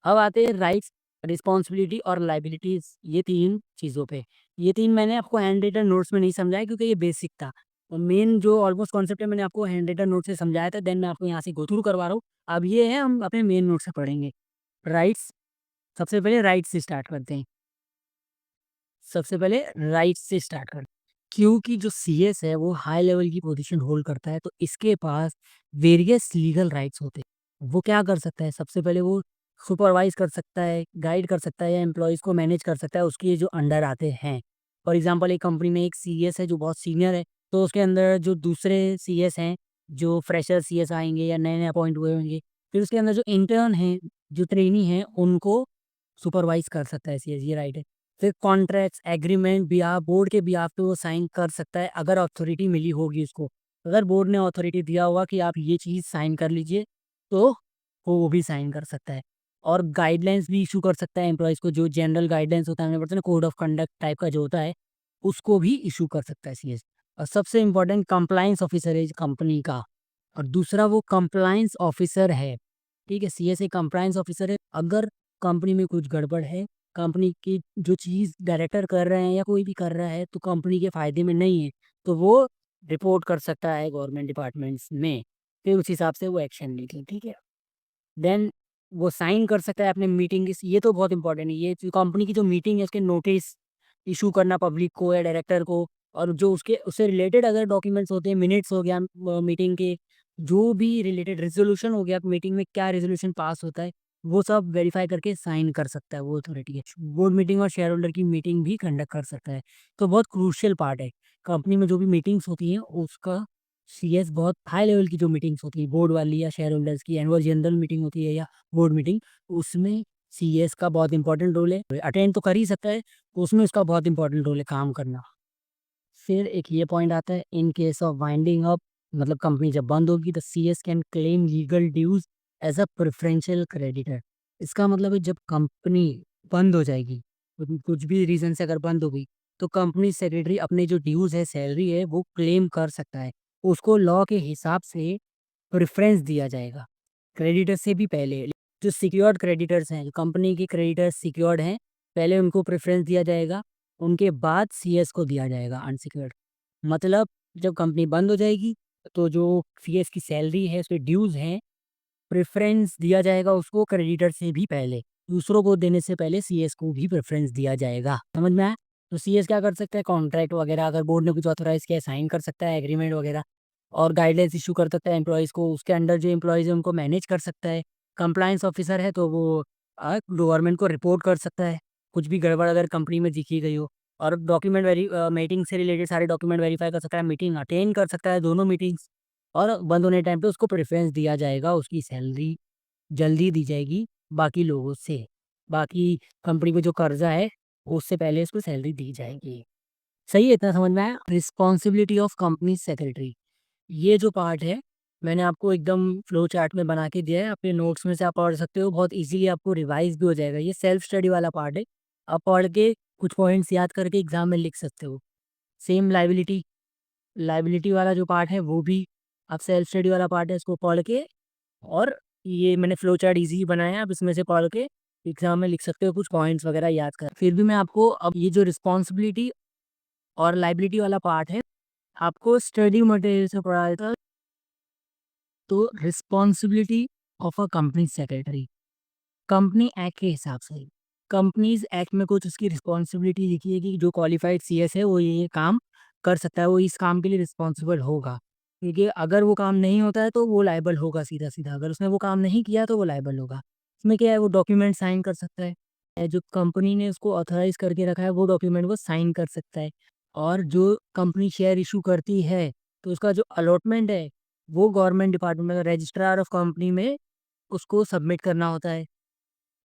अब आते हैं राइट्स, रिस्पॉन्सिबिलिटी और लायबिलिटीज़, ये 3 चीज़ों पे। ये 3 मैंने आपको हैंड रिटन नोट्स में नहीं समझाया क्योंकि ये बेसिक था। और मेन जो ऑलमोस्ट कॉन्सेप्ट है मैंने आपको हैंड रिटन नोट से समझाया था, देन मैं आपको यहाँ से गो थ्रू करवा रहा हूँ। अब ये है हम अपने मेन नोट से पढ़ेंगे। राइट्स, सबसे पहले राइट्स से स्टार्ट करते हैं। सबसे पहले राइट्स से स्टार्ट करते हैं। क्योंकि जो सीएस है वो हाई लेवल की पोजीशन होल्ड करता है, तो इसके पास वेरियस लीगल राइट्स होते हैं। वो क्या कर सकता है, सबसे पहले वो सुपरवाइज कर सकता है, गाइड कर सकता है या एम्प्लॉयज़ को मैनेज कर सकता है उसके जो अंडर आते हैं। फॉर एग्जांपल एक कंपनी में एक सीएस है जो बहुत सीनियर है, तो उसके अंदर जो दूसरे सीएस हैं, जो फ्रेशर सीएस आएँगे या नए-नए अपॉइंट हुए होंगे, फिर उसके अंदर जो इंटर्न हैं, जो ट्रेनी हैं, उनको सुपरवाइज कर सकता है सीएस, ये राइट है। फिर कॉन्ट्रैक्ट्स, एग्रीमेंट बोर्ड के बिहाफ़ पे वो साइन कर सकता है अगर अथॉरिटी मिली होगी उसको। अगर बोर्ड ने अथॉरिटी दिया होगा कि आप ये चीज़ साइन कर लीजिए, तो वो भी साइन कर सकता है। और गाइडलाइंस भी इश्यू कर सकता है एम्प्लॉइज़ को, जो जनरल गाइडलाइंस होता है, हमें पता है ना, कोड ऑफ कंडक्ट टाइप का जो होता है, उसको भी इश्यू कर सकता है सीएस। और सबसे इम्पोर्टेंट कंप्लायंस ऑफिसर है इस कंपनी का। और दूसरा वो कंप्लायंस ऑफिसर है, ठीक है? सीएस एक कंप्लायंस ऑफिसर है। अगर कंपनी में कुछ गड़बड़ है, कंपनी की जो चीज़ डायरेक्टर कर रहे हैं या कोई भी कर रहा है तो कंपनी के फ़ायदे में नहीं है, तो वो रिपोर्ट कर सकता है गवर्नमेंट डिपार्टमेंट्स में। फिर उस हिसाब से वो एक्शन लेंगे, ठीक है? देन वो साइन कर सकता है अपने मीटिंग की, ये तो बहुत इंपॉर्टेंट है। ये जो कंपनी की जो मीटिंग है उसके नोटिस इशू करना पब्लिक को या डायरेक्टर को, और जो उसके उससे रिलेटेड अगर डॉक्यूमेंट्स होते हैं, मिनट्स हो गया मीटिंग के, जो भी रिलेटेड रेजोल्यूशन हो गया, मीटिंग में क्या रेजोल्यूशन पास होता है, वो सब वेरीफाई करके साइन कर सकता है वो अथॉरिटी है। बोर्ड मीटिंग और शेयर होल्डर की मीटिंग भी कंडक्ट कर सकता है। तो बहुत क्रूशियल पार्ट है। कंपनी में जो भी मीटिंग्स होती हैं उसका सीएस बहुत हाई लेवल की जो मीटिंग्स होती है बोर्ड वाली या शेयर होल्डर्स की एनुअल जनरल मीटिंग होती है या बोर्ड मीटिंग, उसमें सीएस का बहुत इंपॉर्टेंट रोल है। अटेंड तो कर ही सकता है, तो उसमें उसका बहुत इंपॉर्टेंट रोल है काम करना। फिर एक ये पॉइंट आता है, in case of winding up, मतलब कंपनी जब बंद होगी, the CS can claim legal dues as a preferential creditor. इसका मतलब है जब कंपनी बंद हो जाएगी, कुछ भी रीजन से अगर बंद हो गई, तो कंपनी सेक्रेटरी अपने जो ड्यूज है, सैलरी है, वो क्लेम कर सकता है। उसको लॉ के हिसाब से प्रेफ़रेंस दिया जाएगा, क्रेडिटर से भी पहले। जो सिक्योर्ड क्रेडिटर्स हैं, जो कंपनी के क्रेडिटर्स सिक्योर्ड हैं, पहले उनको प्रेफ़रेंस दिया जाएगा, उनके बाद सीएस को दिया जाएगा अनसिक्योर्ड। मतलब जब कंपनी बंद हो जाएगी, तो जो सीएस की सैलरी है, उसके ड्यूज़ हैं, प्रेफ़रेंस दिया जाएगा उसको क्रेडिटर से भी पहले। दूसरों को देने से पहले सीएस को भी प्रेफ़रेंस दिया जाएगा। समझ में आया? तो सीएस क्या कर सकता है, कॉन्ट्रैक्ट वगैरह अगर बोर्ड ने कुछ ऑथराइज़ किया है, साइन कर सकता है एग्रीमेंट वगैरह, और गाइडलाइंस इश्यू कर सकता है एम्प्लॉइज़ को, उसके अंडर जो एम्प्लॉइज़ हैं उनको मैनेज कर सकता है। कंप्लायंस ऑफिसर है तो वो गवर्नमेंट को रिपोर्ट कर सकता है, कुछ भी गड़बड़ अगर कंपनी में दिखी गई हो। और मीटिंग से रिलेटेड सारे डॉक्यूमेंट वेरीफाई कर सकता है, मीटिंग अटेंड कर सकता है, दोनों मीटिंग्स। और बंद होने टाइम पे उसको प्रेफ़रेंस दिया जाएगा, उसकी सैलरी जल्दी दी जाएगी बाकी लोगों से। बाकी कंपनी पे जो कर्ज़ा है, उससे पहले उसको सैलरी दी जाएगी। सही है, इतना समझ में आया? रिस्पॉन्सिबिलिटी ऑफ कंपनी सेक्रेटरी, ये जो पार्ट है, मैंने आपको एकदम फ्लो चार्ट में बना के दिया है, अपने नोट्स में से आप पढ़ सकते हो, बहुत ईज़िली आपको रिवाइज़ भी हो जाएगा। ये सेल्फ स्टडी वाला पार्ट है, आप पढ़ के कुछ पॉइंट्स याद करके एग्ज़ाम में लिख सकते हो। सेम लायबिलिटी, लायबिलिटी वाला जो पार्ट है वो भी आप सेल्फ स्टडी वाला पार्ट है, इसको पढ़ के, और ये मैंने फ्लो चार्ट ईज़ी बनाया है, आप इसमें से पढ़ के एग्ज़ाम में लिख सकते हो कुछ पॉइंट्स वगैरह याद कर। फिर भी मैं आपको अब ये जो रिस्पॉन्सिबिलिटी और लायबिलिटी वाला पार्ट है, आपको स्टडी मटेरियल से पढ़ाया था। तो responsibility of a company secretary, company act के हिसाब से, कंपनीज एक्ट में कुछ उसकी रिस्पॉन्सिबिलिटी लिखी है कि जो क्वालिफाइड सीएस है वो ये काम कर सकता है, वो इस काम के लिए रिस्पॉन्सिबल होगा। क्योंकि अगर वो काम नहीं होता है तो वो लायबल होगा सीधा सीधा, अगर उसने वो काम नहीं किया तो वो लायबल होगा। इसमें क्या है, वो डॉक्यूमेंट साइन कर सकता है, जो कंपनी ने उसको ऑथराइज करके रखा है वो डॉक्यूमेंट वो साइन कर सकता है। और जो कंपनी शेयर इशू करती है, तो उसका जो अलॉटमेंट है, वो गवर्नमेंट डिपार्टमेंट में रजिस्ट्रार ऑफ कंपनी में उसको सबमिट करना होता है।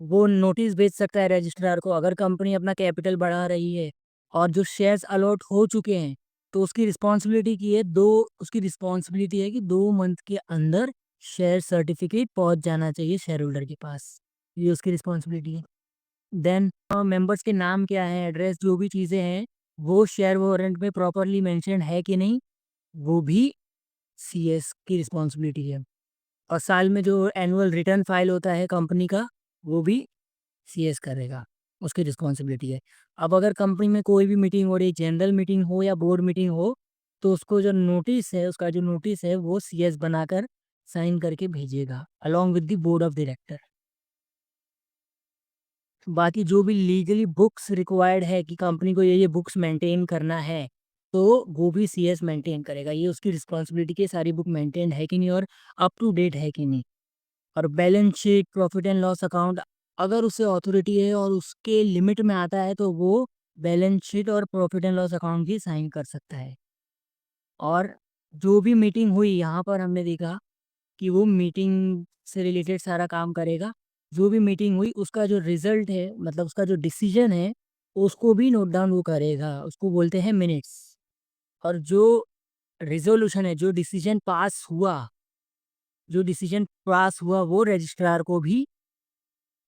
वो नोटिस भेज सकता है रजिस्ट्रार को अगर कंपनी अपना कैपिटल बढ़ा रही है और जो शेयर्स अलॉट हो चुके हैं, तो उसकी रिस्पॉन्सिबिलिटी है कि 2 मंथ के अंदर शेयर सर्टिफिकेट पहुंच जाना चाहिए शेयर होल्डर के पास। ये उसकी रिस्पॉन्सिबिलिटी है। देन मेंबर्स के नाम क्या है, एड्रेस, जो भी चीज़ें हैं, वो शेयर वारंट में प्रॉपर्ली मेंशन है कि नहीं, वो भी सीएस की रिस्पॉन्सिबिलिटी है। और साल में जो एनुअल रिटर्न फाइल होता है कंपनी का, वो भी सीएस करेगा, उसकी रिस्पॉन्सिबिलिटी है। अब अगर कंपनी में कोई भी मीटिंग हो रही, जनरल मीटिंग हो या बोर्ड मीटिंग हो, तो उसको जो नोटिस है, उसका जो नोटिस है वो सीएस बनाकर साइन करके भेजेगा along with the board of director. बाकी जो भी लीगली बुक्स रिक्वायर्ड है कि कंपनी को ये बुक्स मेंटेन करना है, तो वो भी सीएस मेंटेन करेगा। ये उसकी रिस्पॉन्सिबिलिटी की सारी बुक मेंटेन है कि नहीं और अप टू डेट है कि नहीं। और balance sheet, profit and loss account, अगर उसे अथॉरिटी है और उसके लिमिट में आता है तो वो बैलेंस शीट और प्रॉफिट एंड लॉस अकाउंट भी साइन कर सकता है। और जो भी मीटिंग हुई यहाँ पर हमने देखा कि वो मीटिंग से रिलेटेड सारा काम करेगा। जो भी मीटिंग हुई उसका जो रिजल्ट है, मतलब उसका जो डिसीजन है, उसको भी नोट डाउन वो करेगा, उसको बोलते हैं मिनट्स। और जो रिजोल्यूशन है, जो डिसीजन पास हुआ वो रजिस्ट्रार को भी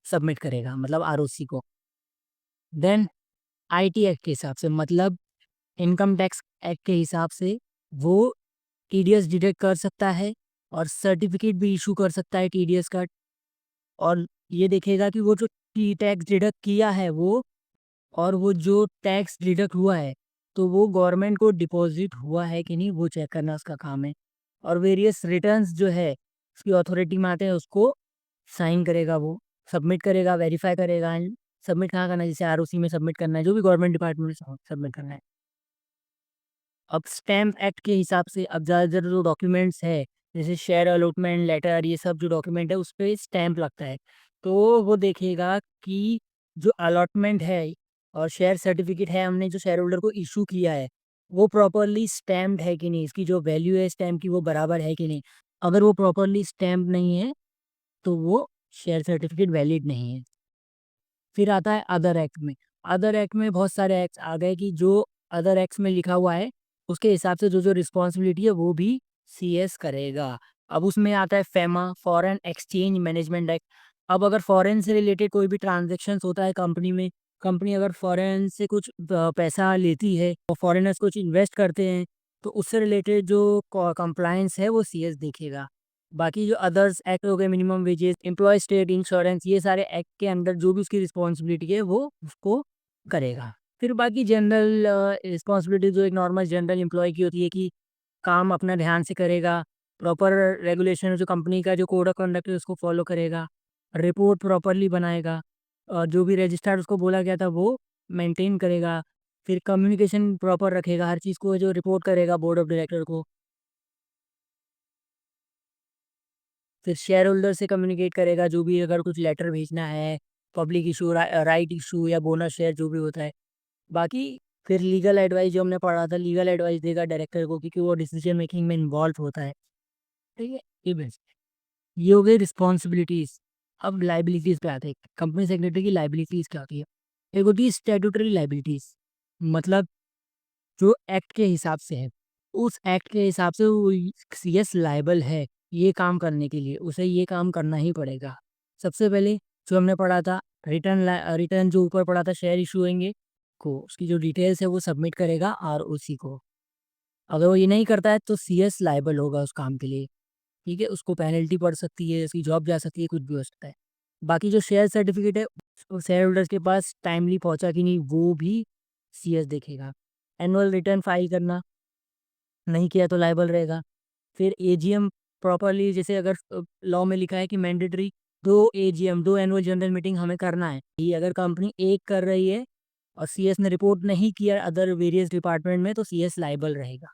सबमिट करेगा, मतलब आरओसी को। देन आईटी एक्ट के हिसाब से, मतलब इनकम टैक्स एक्ट के हिसाब से, वो टीडीएस डिडक्ट कर सकता है और सर्टिफिकेट भी इशू कर सकता है टीडीएस का। और ये देखेगा कि वो जो टी टैक्स डिडक्ट किया है वो, और वो जो टैक्स डिडक्ट हुआ है, तो वो गवर्नमेंट को डिपॉजिट हुआ है कि नहीं, वो चेक करना उसका काम है। और वेरियस रिटर्न्स जो है उसकी अथॉरिटी में आते हैं, उसको साइन करेगा, वो सबमिट करेगा, वेरीफाई करेगा। एंड सबमिट कहाँ करना है, जैसे आरओसी में सबमिट करना है, जो भी गवर्नमेंट डिपार्टमेंट में सबमिट करना है। अब स्टैम्प एक्ट के हिसाब से, अब ज़्यादातर जो डॉक्यूमेंट्स है, जैसे शेयर अलॉटमेंट लेटर, ये सब जो डॉक्यूमेंट है उस पे स्टैम्प लगता है। तो वो देखेगा कि जो अलॉटमेंट है और शेयर सर्टिफिकेट है हमने जो शेयर होल्डर को इशू किया है, वो प्रॉपरली स्टैम्प्ड है कि नहीं, इसकी जो वैल्यू है स्टैम्प की वो बराबर है कि नहीं। अगर वो प्रॉपरली स्टैम्प नहीं है तो वो शेयर सर्टिफिकेट वैलिड नहीं है। फिर आता है अदर एक्ट में। अदर एक्ट में बहुत सारे एक्ट्स आ गए कि जो अदर एक्ट्स में लिखा हुआ है उसके हिसाब से जो जो रिस्पॉन्सिबिलिटी है वो भी सीएस करेगा। अब उसमें आता है FEMA, foreign exchange management act. अब अगर फॉरेन से रिलेटेड कोई भी ट्रांजेक्शन होता है कंपनी में, कंपनी अगर फॉरेन से कुछ पैसा लेती है और फॉरेनर्स कुछ इन्वेस्ट करते हैं, तो उससे रिलेटेड जो कंप्लायंस है वो सीएस देखेगा। बाकी जो अदर्स एक्ट हो गए, minimum wages, employ state insurance, ये सारे एक्ट के अंदर जो भी उसकी रिस्पॉन्सिबिलिटी है वो उसको करेगा। फिर बाकी जनरल रिस्पॉन्सिबिलिटी जो एक नॉर्मल जनरल एम्प्लॉय की होती है कि काम अपना ध्यान से करेगा, प्रॉपर रेगुलेशन जो कंपनी का जो कोड ऑफ कंडक्ट है उसको फॉलो करेगा, रिपोर्ट प्रॉपरली बनाएगा, और जो भी रजिस्टर्ड उसको बोला गया था वो मेंटेन करेगा। फिर कम्युनिकेशन प्रॉपर रखेगा, हर चीज़ को जो रिपोर्ट करेगा बोर्ड ऑफ डायरेक्टर को। फिर शेयर होल्डर से कम्युनिकेट करेगा, जो भी अगर कुछ लेटर भेजना है, पब्लिक इशू, राइट इशू या बोनस शेयर जो भी होता है। बाकी फिर लीगल एडवाइस जो हमने पढ़ा था, लीगल एडवाइस देगा डायरेक्टर को, क्योंकि वो डिसीजन मेकिंग में इन्वॉल्व होता है। ठीक है, ये बेस्ट। ये हो गई रिस्पॉन्सिबिलिटीज। अब लाइबिलिटीज पे आते हैं। कंपनी सेक्रेटरी की लाइबिलिटीज क्या होती है? एक होती है स्टैट्यूटरी लाइबिलिटीज, मतलब जो एक्ट के हिसाब से है, उस एक्ट के हिसाब से वो सीएस लायबल है ये काम करने के लिए, उसे ये काम करना ही पड़ेगा। सबसे पहले जो हमने पढ़ा था, रिटर्न रिटर्न जो ऊपर पढ़ा था, शेयर इशू होंगे को उसकी जो डिटेल्स है वो सबमिट करेगा आरओसी को। अगर वो ये नहीं करता है तो सीएस लायबल होगा उस काम के लिए। ठीक है, उसको पेनल्टी पड़ सकती है, उसकी जॉब जा सकती है, कुछ भी हो सकता है। बाकी जो शेयर सर्टिफिकेट है, शेयर होल्डर्स के पास टाइमली पहुंचा कि नहीं वो भी सीएस देखेगा। एनुअल रिटर्न फाइल करना, नहीं किया तो लायबल रहेगा। फिर एजीएम प्रॉपर्ली, जैसे अगर लॉ में लिखा है कि mandatory 2 AGM, 2 annual general meeting हमें करना है, ये अगर कंपनी एक कर रही है और सीएस ने रिपोर्ट नहीं किया अदर वेरियस डिपार्टमेंट में, तो सीएस लायबल रहेगा।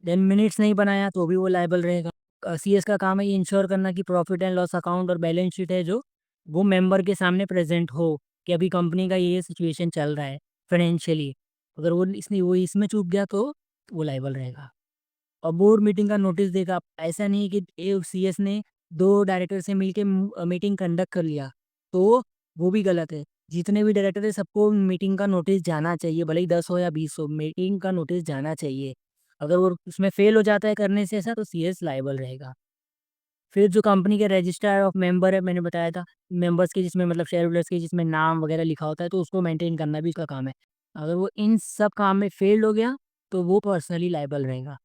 देन मिनट्स नहीं बनाया तो भी वो लायबल रहेगा। सीएस का काम है ये इंश्योर करना कि प्रॉफिट एंड लॉस अकाउंट और बैलेंस शीट है जो, वो मेंबर के सामने प्रेजेंट हो कि अभी कंपनी का ये सिचुएशन चल रहा है फाइनेंशियली। अगर वो इसमें चूक गया तो वो लायबल रहेगा। और बोर्ड मीटिंग का नोटिस देगा। ऐसा नहीं है कि सीएस ने 2 डायरेक्टर से मिलके मीटिंग कंडक्ट कर लिया, तो वो भी गलत है। जितने भी डायरेक्टर है सबको मीटिंग का नोटिस जाना चाहिए, भले ही 10 हो या 20 हो, मीटिंग का नोटिस जाना चाहिए। अगर वो उसमें फेल हो जाता है करने से ऐसा, तो सीएस लायबल रहेगा। फिर जो कंपनी के रजिस्टर ऑफ मेंबर है, मैंने बताया था, मेंबर्स के जिसमें मतलब शेयर होल्डर्स के जिसमें नाम वगैरह लिखा होता है, तो उसको मेंटेन करना भी उसका काम है। अगर वो इन सब काम में फेल्ड हो गया तो वो पर्सनली लायबल रहेगा।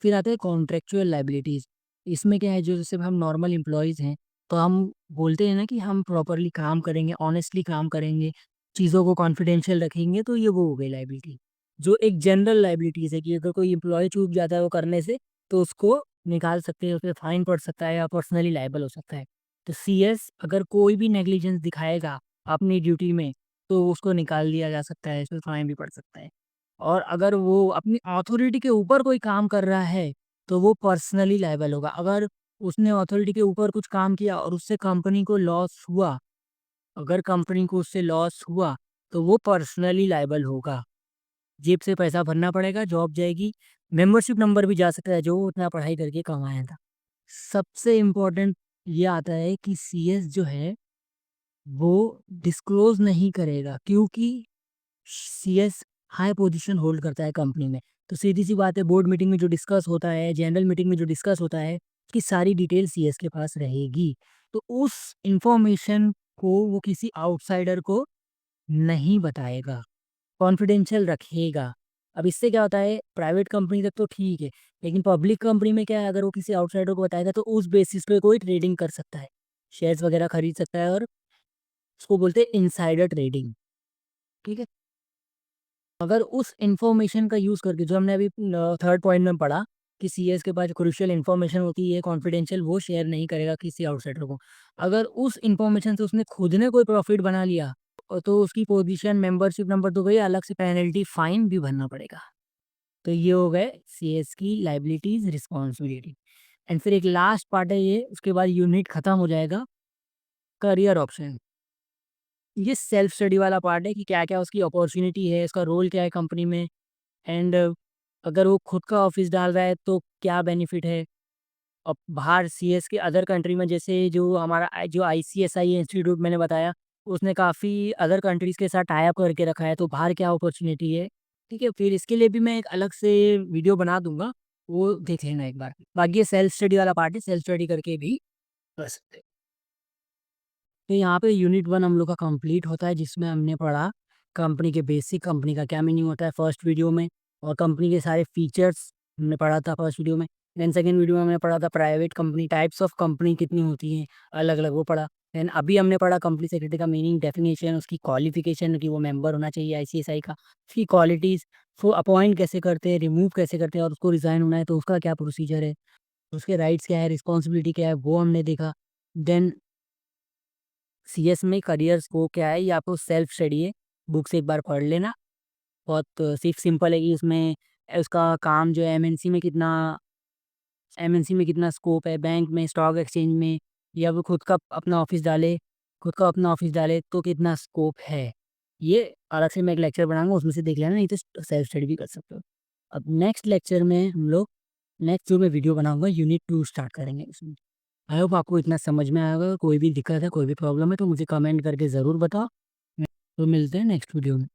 फिर आते हैं कॉन्ट्रेक्चुअल लाइबिलिटीज़। इसमें क्या है, जो जैसे हम नॉर्मल एम्प्लॉइज़ हैं, तो हम बोलते हैं ना कि हम प्रॉपर्ली काम करेंगे, ऑनेस्टली काम करेंगे, चीज़ों को कॉन्फिडेंशियल रखेंगे, तो ये वो हो गई लायबिलिटी। जो एक जनरल लायबिलिटीज़ है कि अगर कोई एम्प्लॉयी चूक जाता है वो करने से, तो उसको निकाल सकते हैं, उस पे फाइन पड़ सकता है या पर्सनली लायबल हो सकता है। तो सीएस अगर कोई भी नेग्लिजेंस दिखाएगा अपनी ड्यूटी में, तो उसको निकाल दिया जा सकता है, इसमें फाइन भी पड़ सकता है। और अगर वो अपनी अथॉरिटी के ऊपर कोई काम कर रहा है, तो वो पर्सनली लायबल होगा। अगर उसने अथॉरिटी के ऊपर कुछ काम किया और उससे कंपनी को लॉस हुआ, अगर कंपनी को उससे लॉस हुआ, तो वो पर्सनली लायबल होगा। जेब से पैसा भरना पड़ेगा, जॉब जाएगी, मेंबरशिप नंबर भी जा सकता है जो वो उतना पढ़ाई करके कमाया था। सबसे इम्पोर्टेंट ये आता है कि सीएस जो है, वो डिस्क्लोज़ नहीं करेगा क्योंकि सीएस हाई पोजीशन होल्ड करता है कंपनी में। तो सीधी-सी बात है, बोर्ड मीटिंग में जो डिस्कस होता है, जनरल मीटिंग में जो डिस्कस होता है, उसकी सारी डिटेल सीएस के पास रहेगी। तो उस इन्फॉर्मेशन को वो किसी आउटसाइडर को नहीं बताएगा, कॉन्फिडेंशियल रखेगा। अब इससे क्या होता है, प्राइवेट कंपनी तक तो ठीक है, लेकिन पब्लिक कंपनी में क्या है, अगर वो किसी आउटसाइडर को बताएगा तो उस बेसिस पे कोई ट्रेडिंग कर सकता है, शेयर्स वगैरह खरीद सकता है और उसको बोलते हैं इनसाइडर ट्रेडिंग, ठीक है? अगर उस इन्फॉर्मेशन का यूज़ करके, जो हमने अभी थर्ड पॉइंट में पढ़ा कि सीएस के पास क्रूशियल इन्फॉर्मेशन होती है, कॉन्फिडेंशियल, वो शेयर नहीं करेगा किसी आउटसाइडर को। अगर उस इन्फॉर्मेशन से उसने खुद ने कोई प्रॉफिट बना लिया, तो उसकी पोजीशन, मेंबरशिप नंबर तो गई, अलग से पेनल्टी, फाइन भी भरना पड़ेगा। तो ये हो गए सीएस की लायबिलिटीज, रिस्पॉन्सिबिलिटी। एंड फिर एक लास्ट पार्ट है ये, उसके बाद यूनिट खत्म हो जाएगा, करियर ऑप्शन। ये सेल्फ स्टडी वाला पार्ट है कि क्या-क्या उसकी अपॉर्च्युनिटी है, उसका रोल क्या है कंपनी में, एंड अगर वो खुद का ऑफ़िस डाल रहा है तो क्या बेनिफिट है? अब बाहर सीएस के अदर कंट्री में, जैसे जो हमारा जो आईसीएसआई इंस्टीट्यूट मैंने बताया, उसने काफ़ी अदर कंट्रीज़ के साथ टाई अप करके रखा है, तो बाहर क्या अपॉर्च्युनिटी है, ठीक है? फिर इसके लिए भी मैं एक अलग से वीडियो बना दूँगा, वो देख लेना एक बार। बाकी ये सेल्फ स्टडी वाला पार्ट है, सेल्फ स्टडी करके भी कर सकते हैं। तो यहाँ पे यूनिट 1 हम लोग का कंप्लीट होता है, जिसमें हमने पढ़ा कंपनी के बेसिक, कंपनी का क्या मीनिंग होता है फर्स्ट वीडियो में, और कंपनी के सारे फीचर्स हमने पढ़ा था फर्स्ट वीडियो में। देन सेकंड वीडियो में हमने पढ़ा था private company, types of company कितनी होती हैं, अलग-अलग वो पढ़ा। देन अभी हमने पढ़ा कंपनी सेक्रेटरी का मीनिंग, डेफिनेशन, उसकी क्वालिफिकेशन कि वो मेंबर होना चाहिए आईसीएसआई का, उसकी क्वालिटीज़, वो अपॉइंट कैसे करते हैं, रिमूव कैसे करते हैं, और उसको रिज़ाइन होना है तो उसका क्या प्रोसीजर है, उसके राइट्स क्या है, रिस्पॉन्सिबिलिटी क्या है, वो हमने देखा। देन सीएस में करियर स्कोप क्या है, ये आपको सेल्फ स्टडी है, बुक से एक बार पढ़ लेना। बहुत सिर्फ सिंपल है कि उसमें उसका काम जो है एमएनसी में कितना स्कोप है, बैंक में, स्टॉक एक्सचेंज में, या वो खुद का अपना ऑफिस डाले तो कितना स्कोप है। ये अलग से मैं एक लेक्चर बनाऊँगा, उसमें से देख लेना, नहीं तो सेल्फ स्टडी भी कर सकते हो। अब नेक्स्ट लेक्चर में हम लोग, नेक्स्ट जो मैं वीडियो बनाऊँगा, यूनिट 2 स्टार्ट करेंगे इसमें। आई होप आपको इतना समझ में आया होगा। कोई भी दिक्कत है, कोई भी प्रॉब्लम है तो मुझे कमेंट करके ज़रूर बताओ। तो मिलते हैं नेक्स्ट वीडियो में।